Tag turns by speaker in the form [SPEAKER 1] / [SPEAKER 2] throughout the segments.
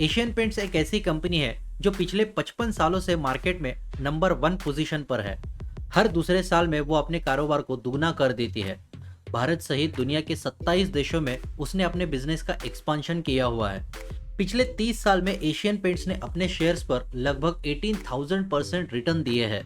[SPEAKER 1] Asian paints एक ऐसी company है जो पिछले 55 सालों से मार्केट में नंबर 1 पोजीशन पर है। हर दूसरे साल में वो अपने कारोबार को दुगना कर देती है। भारत सहित दुनिया के 27 देशों में उसने अपने बिजनेस का एक्सपांशन किया हुआ है। पिछले 30 साल में एशियन पेंट्स ने अपने शेयर्स पर लगभग 18,000% रिटर्न दिए हैं।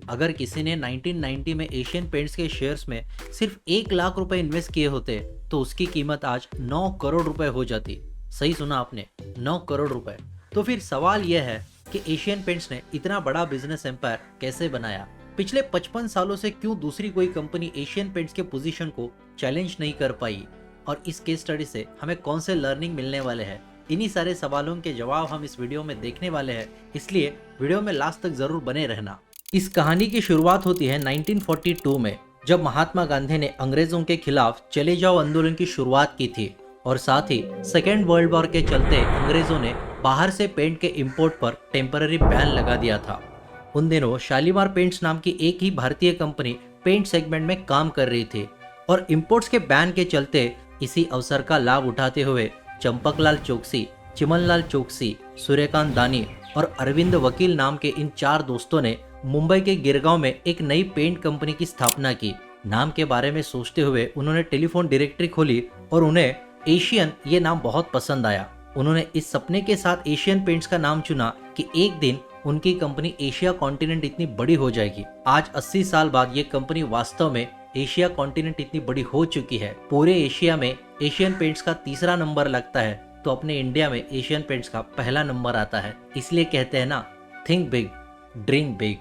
[SPEAKER 1] अगर किसी ने 1990 में एशियन पेंट्स के शेयर्स में सिर्फ 1 लाख रुपए इन्वेस्ट किए होते तो उसकी कीमत आज 9 करोड़ रुपए हो जाती। सही सुना आपने, 9 करोड़ रुपए। तो फिर सवाल यह है कि एशियन पेंट्स ने इतना बड़ा बिजनेस एम्पायर कैसे बनाया। पिछले 55 सालों से क्यों दूसरी कोई कंपनी एशियन पेंट्स के पोजीशन को चैलेंज नहीं कर पाई, और इस केस स्टडी से हमें कौन से लर्निंग मिलने वाले हैं, इन्हीं सारे सवालों के जवाब हम इस वीडियो में देखने वाले हैं। इसलिए वीडियो में लास्ट तक जरूर बने रहना। इस कहानी की शुरुआत होती है 1942 में, जब महात्मा गांधी ने अंग्रेजों के खिलाफ चले जाओ आंदोलन की शुरुआत की थी और साथ ही सेकेंड वर्ल्ड वॉर के चलते अंग्रेजों ने बाहर से पेंट के इंपोर्ट पर टेम्पररी बैन लगा दिया था। उन दिनों शालीमार पेंट्स नाम की एक ही भारतीय कंपनी पेंट सेगमेंट में काम कर रही थी और इंपोर्ट्स के बैन के चलते इसी अवसर का लाभ उठाते हुए चंपकलाल चौकसी, चिमनलाल चौकसी, सूर्यकांत दानी और अरविंद वकील नाम के इन 4 दोस्तों ने मुंबई के गिरगांव में एक नई पेंट कंपनी की स्थापना की। नाम के बारे में सोचते हुए उन्होंने टेलीफोन डायरेक्टरी खोली और उन्हें एशियन ये नाम बहुत पसंद आया। उन्होंने इस सपने के साथ एशियन पेंट्स का नाम चुना कि एक दिन उनकी कंपनी एशिया कॉन्टिनेंट इतनी बड़ी हो जाएगी। आज 80 साल बाद ये कंपनी वास्तव में एशिया कॉन्टिनेंट इतनी बड़ी हो चुकी है। पूरे एशिया में एशियन पेंट्स का तीसरा नंबर लगता है तो अपने इंडिया में एशियन पेंट्स का पहला नंबर आता है। इसलिए कहते हैं ना, think big, dream big.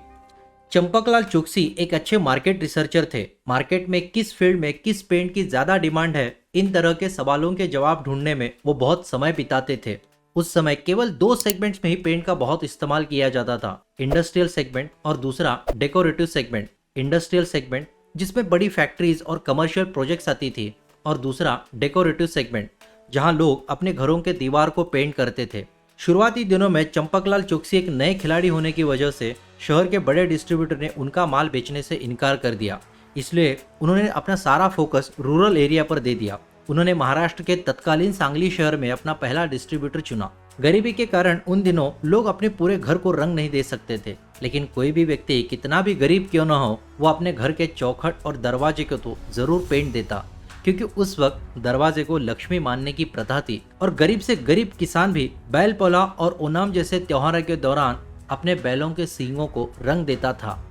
[SPEAKER 1] Champaklal चौकसी एक अच्छे मार्केट रिसर्चर थे। मार्केट में किस फील्ड में किस पेंट की ज्यादा डिमांड है, इन तरह के सवालों के जवाब ढूंढने में वो बहुत समय बिताते थे। उस समय केवल 2 सेगमेंट्स में ही पेंट का बहुत इस्तेमाल किया जाता था, इंडस्ट्रियल सेगमेंट और दूसरा डेकोरेटिव सेगमेंट। इंडस्ट्रियल सेगमेंट जिसमें बड़ी फैक्ट्रीज और कमर्शियल प्रोजेक्ट्स आती थी, और दूसरा डेकोरेटिव सेगमेंट जहां लोग अपने घरों के दीवार को पेंट करते थे। शुरुआती दिनों में चंपकलाल चौकसी एक नए खिलाड़ी होने की वजह से शहर के बड़े डिस्ट्रीब्यूटर ने उनका माल बेचने से इनकार कर दिया। इसलिए उन्होंने अपना सारा फोकस रूरल एरिया पर दे दिया। उन्होंने महाराष्ट्र के तत्कालीन सांगली शहर में अपना पहला डिस्ट्रीब्यूटर चुना। गरीबी के कारण उन दिनों लोग अपने पूरे घर को रंग नहीं दे सकते थे, लेकिन कोई भी व्यक्ति कितना भी गरीब क्यों न हो, वो अपने घर के चौखट और दरवाजे को तो जरूर पेंट देता, क्योंकि उस वक्त दरवाजे को लक्ष्मी मानने की प्रथा थी और गरीब से गरीब किसान भी बैल पोला और ओणम जैसे त्योहारों के दौरान अपने बैलों के सींगों को रंग देता था।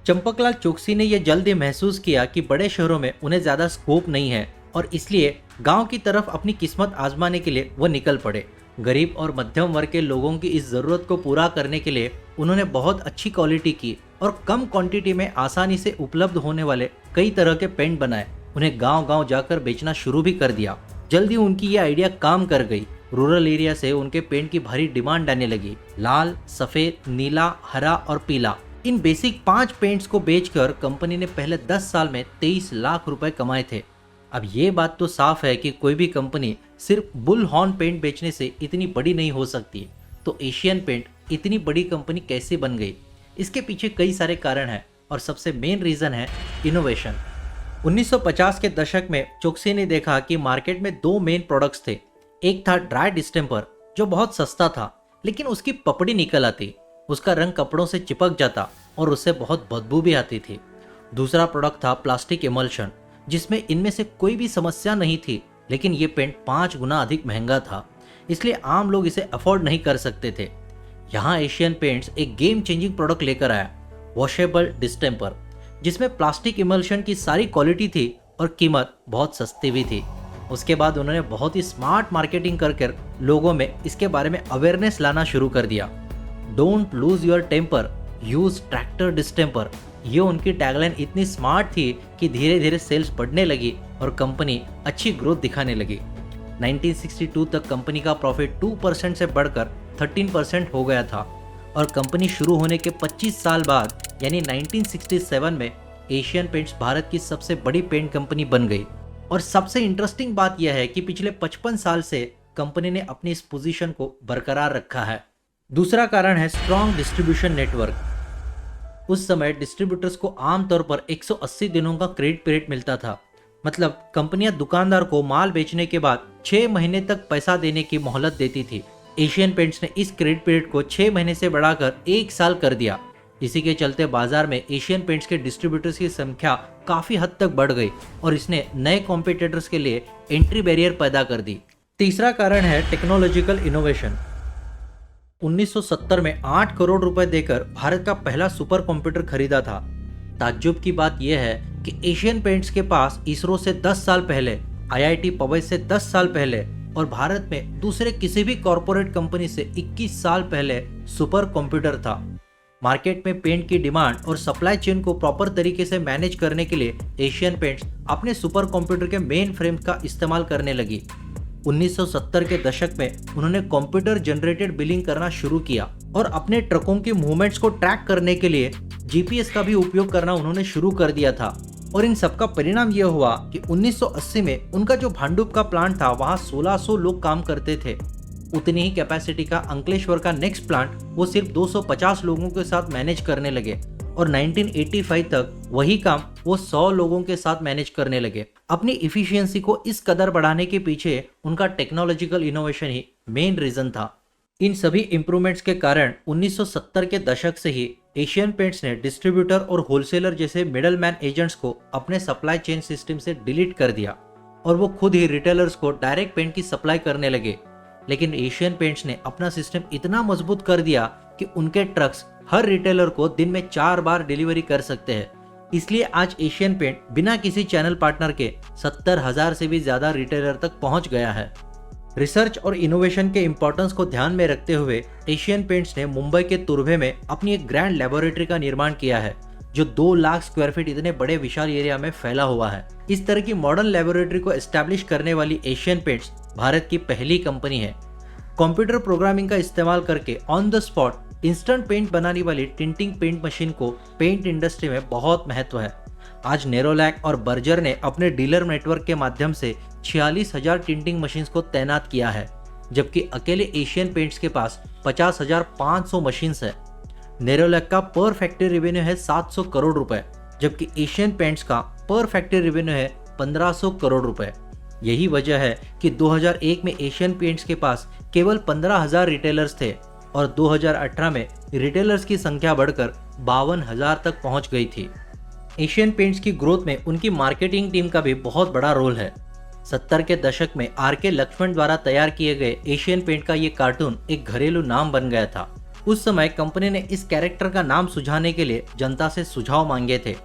[SPEAKER 1] चंपकलाल चौकसी ने यह जल्दी महसूस किया कि बड़े शहरों में उन्हें ज्यादा स्कोप नहीं है और इसलिए गांव की तरफ अपनी किस्मत आजमाने के लिए वो निकल पड़े। गरीब और मध्यम वर्ग के लोगों की इस जरूरत को पूरा करने के लिए उन्होंने बहुत अच्छी क्वालिटी की और कम क्वांटिटी में आसानी से उपलब्ध होने वाले कई तरह के पेंट बनाए। उन्हें गांव-गांव जाकर बेचना शुरू भी कर दिया। जल्दी उनकी ये आइडिया काम कर गई। रूरल एरिया से उनके पेंट की भारी डिमांड आने लगी। लाल, सफेद, नीला, हरा और पीला, इन बेसिक 5 पेंट्स को बेचकर कंपनी ने पहले 10 साल में 23 लाख रुपए कमाए थे। अब ये बात तो साफ है कि कोई भी कंपनी सिर्फ बुल हॉर्न पेंट बेचने से इतनी बड़ी नहीं हो सकती। तो एशियन पेंट इतनी बड़ी कंपनी कैसे बन गई? इसके पीछे कई सारे कारण हैं और सबसे मेन रीजन है इनोवेशन। 1950 के दशक में चौकसी ने देखा कि मार्केट में 2 मेन प्रोडक्ट्स थे। एक था ड्राई डिस्टेम्पर, जो बहुत सस्ता था लेकिन उसकी पपड़ी निकल आती, उसका रंग कपड़ों से चिपक जाता और उससे बहुत बदबू भी आती थी। दूसरा प्रोडक्ट था प्लास्टिक इमल्शन, जिसमें इनमें से कोई भी समस्या नहीं थी, लेकिन ये पेंट 5 गुना अधिक महंगा था, इसलिए आम लोग इसे अफोर्ड नहीं कर सकते थे। यहाँ एशियन पेंट्स एक गेम चेंजिंग प्रोडक्ट लेकर आया, वॉशेबल डिस्टेम्पर, जिसमें प्लास्टिक इमल्शन की सारी क्वालिटी थी और कीमत बहुत सस्ती भी थी। उसके बाद उन्होंने बहुत ही स्मार्ट मार्केटिंग कर लोगों में इसके बारे में अवेयरनेस लाना शुरू कर दिया। Don't lose your temper, use tractor distemper. ये उनकी टैगलाइन इतनी स्मार्ट थी कि धीरे धीरे सेल्स बढ़ने लगी और कंपनी अच्छी ग्रोथ दिखाने लगी। 1962 तक कंपनी का प्रॉफिट 2% से बढ़कर 13% हो गया था और कंपनी शुरू होने के 25 साल बाद यानी 1967 में एशियन पेंट्स भारत की सबसे बड़ी पेंट कंपनी बन गई। और सबसे इंटरेस्टिंग बात यह है कि पिछले 55 साल से कंपनी ने अपनी इस पोजीशन को बरकरार रखा है। दूसरा कारण है स्ट्रॉन्ग डिस्ट्रीब्यूशन नेटवर्क। उस समय डिस्ट्रीब्यूटर्स को आमतौर पर 180 दिनों का क्रेडिट पीरियड मिलता था, मतलब कंपनियां दुकानदार को माल बेचने के बाद 6 महीने तक पैसा देने की मोहलत देती थी। एशियन पेंट्स ने इस क्रेडिट पीरियड को 6 महीने से बढ़ाकर 1 साल कर दिया। इसी के चलते बाजार में एशियन पेंट्स के डिस्ट्रीब्यूटर्स की संख्या काफी हद तक बढ़ गई और इसने नए कॉम्पिटिटर्स के लिए एंट्री बैरियर पैदा कर दी। तीसरा कारण है टेक्नोलॉजिकल इनोवेशन। 1970 में 8 करोड़ रुपए देकर भारत का पहला सुपर कंप्यूटर खरीदा था। ताज्जुब की बात यह है कि एशियन पेंट्स के पास इसरो से 10 साल पहले, आईआईटी पवई से 10 साल पहले और भारत में दूसरे किसी भी कॉरपोरेट कंपनी से 21 साल पहले सुपर कंप्यूटर था। मार्केट में पेंट की डिमांड और सप्लाई चेन को प्रॉपर तरीके से मैनेज करने के लिए एशियन पेंट्स अपने सुपर कंप्यूटर के मेन फ्रेम का इस्तेमाल करने लगी। 1970 के दशक में उन्होंने कंप्यूटर जनरेटेड बिलिंग करना शुरू किया और अपने ट्रकों की मूवमेंट्स को ट्रैक करने के लिए जीपीएस का भी उपयोग करना उन्होंने शुरू कर दिया था। और इन सबका परिणाम यह हुआ कि 1980 में उनका जो भांडुप का प्लांट था वहां 1600 लोग काम करते थे। उतनी ही कैपेसिटी का अंकलेश्वर का नेक्स्ट प्लांट वो सिर्फ 250 लोगों के साथ मैनेज करने लगे और 1985 तक वही काम वो 100 लोगों के साथ मैनेज करने लगे। अपनी इफिशियंसी को इस कदर बढ़ाने के पीछे उनका टेक्नोलॉजिकल इनोवेशन ही मेन रीजन था। इन सभी इंप्रूवमेंट्स के कारण 1970 के दशक से ही एशियन पेंट्स ने डिस्ट्रीब्यूटर और होलसेलर जैसे मिडलमैन एजेंट्स को अपने सप्लाई चेन सिस्टम से डिलीट कर दिया और वो खुद ही रिटेलर्स को डायरेक्ट पेंट की सप्लाई करने लगे। लेकिन एशियन पेंट्स ने अपना सिस्टम इतना मजबूत कर दिया कि उनके ट्रक्स हर रिटेलर को दिन में 4 बार डिलीवरी कर सकते हैं। इसलिए आज एशियन पेंट बिना किसी चैनल पार्टनर के 70,000 से भी ज्यादा रिटेलर तक पहुंच गया है। रिसर्च और इनोवेशन के इंपॉर्टेंस को ध्यान में रखते हुए एशियन पेंट्स ने मुंबई के तुर्भे में अपनी एक ग्रैंड लेबोरेटरी का निर्माण किया है जो 2 लाख स्क्वायर फीट इतने बड़े विशाल एरिया में फैला हुआ है। इस तरह की मॉडर्न लेबोरेटरी को एस्टैब्लिश करने वाली एशियन पेंट्स भारत की पहली कंपनी है। कंप्यूटर प्रोग्रामिंग का इस्तेमाल करके on the spot instant paint बनाने वाली टिंटिंग पेंट मशीन को पेंट इंडस्ट्री में बहुत महत्व है। आज नेरोलैक और बर्जर ने अपने डीलर नेटवर्क के माध्यम से 46,000 टिंटिंग मशीन्स को तैनात किया है, जबकि अकेले एशियन पेंट्स के पास 50,500 मशीन्स है। नेरोलैक का पर फैक्ट्री रेवेन्यू है 700 करोड़ रुपए, जबकि एशियन पेंट्स का पर फैक्ट्री रेवेन्यू है 1500 करोड़ रुपए। यही वजह है कि 2001 में एशियन पेंट्स के पास केवल 15,000 रिटेलर्स थे और 2018 में रिटेलर्स की संख्या बढ़कर 52,000 तक पहुंच गई थी। एशियन पेंट्स की ग्रोथ में उनकी मार्केटिंग टीम का भी बहुत बड़ा रोल है। 70 के दशक में आर.के. लक्ष्मण द्वारा तैयार किए गए एशियन पेंट का ये कार्टून एक घरेलू नाम बन गया था। उस समय कंपनी ने इस कैरेक्टर का नाम सुझाने के लिए जनता से सुझाव मांगे थे।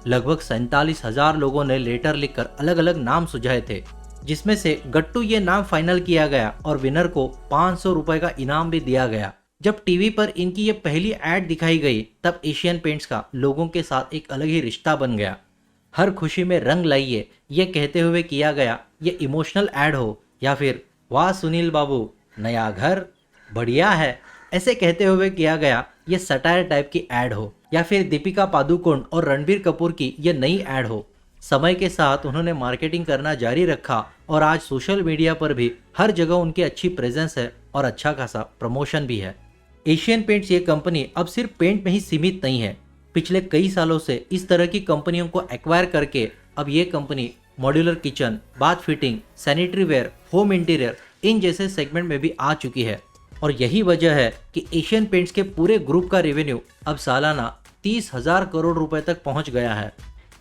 [SPEAKER 1] लगभग 47,000 लोगों ने लेटर लिखकर अलग अलग नाम सुझाए थे, जिसमें से गट्टू ये नाम फाइनल किया गया और विनर को 500 रुपए का इनाम भी दिया गया। जब टीवी पर इनकी ये पहली एड दिखाई गई तब एशियन पेंट्स का लोगों के साथ एक अलग ही रिश्ता बन गया। हर खुशी में रंग लाइए ये कहते हुए किया गया ये इमोशनल एड हो या फिर वाह सुनील बाबू नया घर बढ़िया है ऐसे कहते हुए किया गया ये सटायर टाइप की एड हो या फिर दीपिका पादुकोण और रणबीर कपूर की ये नई एड हो, समय के साथ उन्होंने मार्केटिंग करना जारी रखा और आज सोशल मीडिया पर भी हर जगह उनकी अच्छी प्रेजेंस है और अच्छा खासा प्रमोशन भी है। एशियन पेंट्स ये कंपनी अब सिर्फ पेंट में ही सीमित नहीं है। पिछले कई सालों से इस तरह की कंपनियों को एक्वायर करके अब ये company modular kitchen, bath fitting, sanitary ware, home interior इन जैसे सेगमेंट में भी आ चुकी है। और यही वजह है कि एशियन पेंट्स के पूरे ग्रुप का रेवेन्यू अब सालाना 30,000 करोड़ रुपए तक पहुंच गया है।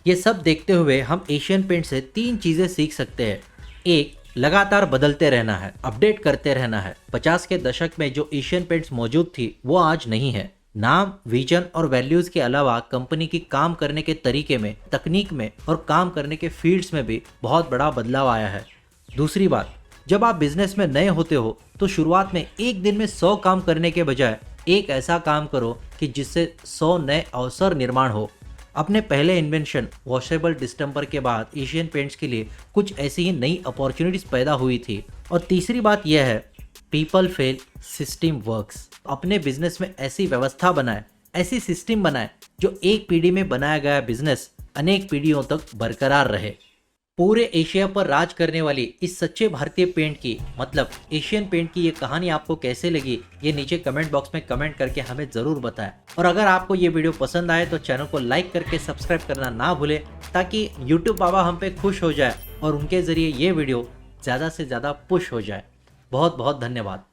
[SPEAKER 1] ये सब देखते हुए हम एशियन पेंट से 3 चीजें सीख सकते हैं। एक, लगातार बदलते रहना है, अपडेट करते रहना है। 50 के दशक में जो एशियन पेंट्स मौजूद थी वो आज नहीं है। नाम, विजन और वैल्यूज के अलावा कंपनी की काम करने के तरीके में, तकनीक में और काम करने के फील्ड्स में भी बहुत बड़ा बदलाव आया है। दूसरी बात, जब आप बिजनेस में नए होते हो तो शुरुआत में एक दिन में 100 काम करने के बजाय एक ऐसा काम करो कि जिससे 100 नए अवसर निर्माण हो। अपने पहले इन्वेंशन वॉशेबल डिस्टेम्पर के बाद एशियन पेंट्स के लिए कुछ ऐसी ही नई अपॉर्चुनिटीज पैदा हुई थी। और तीसरी बात यह है, पीपल फेल सिस्टम वर्क्स। अपने बिजनेस में ऐसी व्यवस्था बनाए, ऐसी सिस्टम बनाए जो एक पीढ़ी में बनाया गया बिजनेस अनेक पीढ़ियों तक बरकरार रहे। पूरे एशिया पर राज करने वाली इस सच्चे भारतीय पेंट की मतलब एशियन पेंट की ये कहानी आपको कैसे लगी ये नीचे कमेंट बॉक्स में कमेंट करके हमें जरूर बताएं। और अगर आपको ये वीडियो पसंद आए तो चैनल को लाइक करके सब्सक्राइब करना ना भूलें ताकि यूट्यूब बाबा हम पे खुश हो जाए और उनके जरिए ये वीडियो ज़्यादा से ज़्यादा पुश हो जाए। बहुत बहुत धन्यवाद।